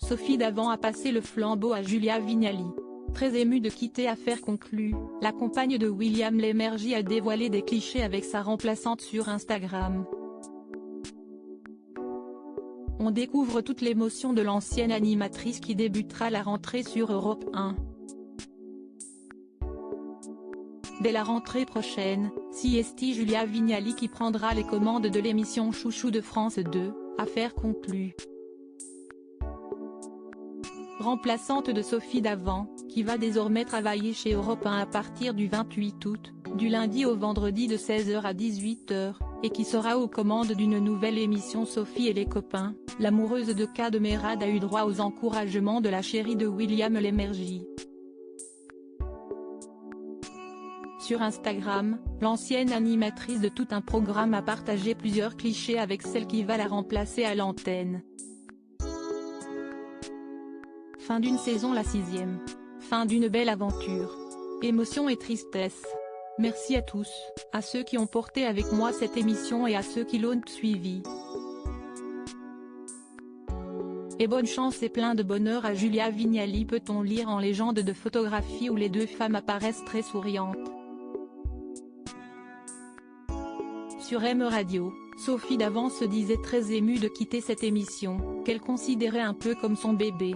Sophie Davant a passé le flambeau à Julia Vignali. Très émue de quitter Affaires conclues, la compagne de William Lémergie a dévoilé des clichés avec sa remplaçante sur Instagram. On découvre toute l'émotion de l'ancienne animatrice qui débutera la rentrée sur Europe 1. Dès la rentrée prochaine, c'est Julia Vignali qui prendra les commandes de l'émission chouchou de France 2, Affaires conclues. Remplaçante de Sophie Davant, qui va désormais travailler chez Europe 1 à partir du 28 août, du lundi au vendredi de 16h à 18h, et qui sera aux commandes d'une nouvelle émission Sophie et les copains, l'amoureuse de K de Mérad a eu droit aux encouragements de la chérie de William Lémergie. Sur Instagram, l'ancienne animatrice de tout un programme a partagé plusieurs clichés avec celle qui va la remplacer à l'antenne. Fin d'une saison, la 6e. Fin d'une belle aventure. Émotion et tristesse. Merci à tous, à ceux qui ont porté avec moi cette émission et à ceux qui l'ont suivie. Et bonne chance et plein de bonheur à Julia Vignali, peut-on lire en légende de photographie où les deux femmes apparaissent très souriantes. Sur M Radio, Sophie Davant se disait très émue de quitter cette émission, qu'elle considérait un peu comme son bébé.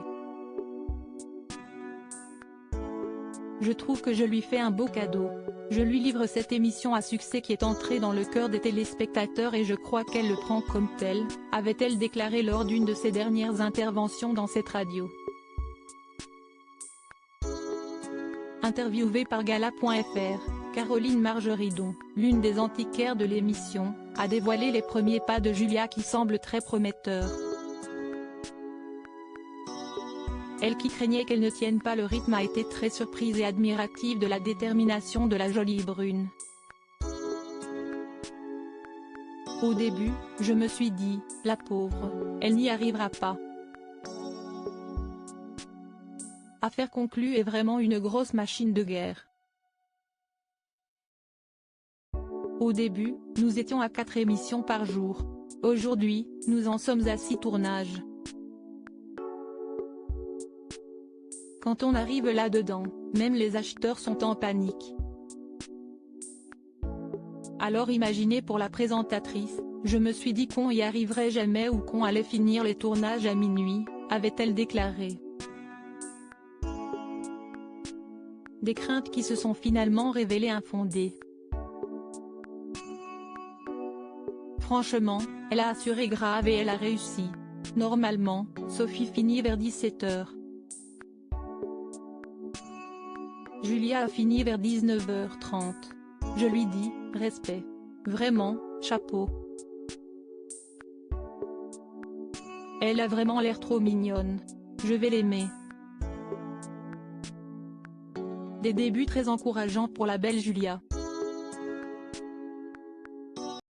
Je trouve que je lui fais un beau cadeau. Je lui livre cette émission à succès qui est entrée dans le cœur des téléspectateurs et je crois qu'elle le prend comme tel, avait-elle déclaré lors d'une de ses dernières interventions dans cette radio. Interviewée par Gala.fr, Caroline Margeridon, l'une des antiquaires de l'émission, a dévoilé les premiers pas de Julia qui semblent très prometteurs. Elle qui craignait qu'elle ne tienne pas le rythme a été très surprise et admirative de la détermination de la jolie brune. Au début, je me suis dit, la pauvre, elle n'y arrivera pas. Affaires conclues est vraiment une grosse machine de guerre. Au début, nous étions à 4 émissions par jour. Aujourd'hui, nous en sommes à 6 tournages. Quand on arrive là-dedans, même les acheteurs sont en panique. Alors imaginez pour la présentatrice, je me suis dit qu'on y arriverait jamais ou qu'on allait finir les tournages à minuit, avait-elle déclaré. Des craintes qui se sont finalement révélées infondées. Franchement, elle a assuré grave et elle a réussi. Normalement, Sophie finit vers 17h. Julia a fini vers 19h30. Je lui dis, respect. Vraiment, chapeau. Elle a vraiment l'air trop mignonne. Je vais l'aimer. Des débuts très encourageants pour la belle Julia.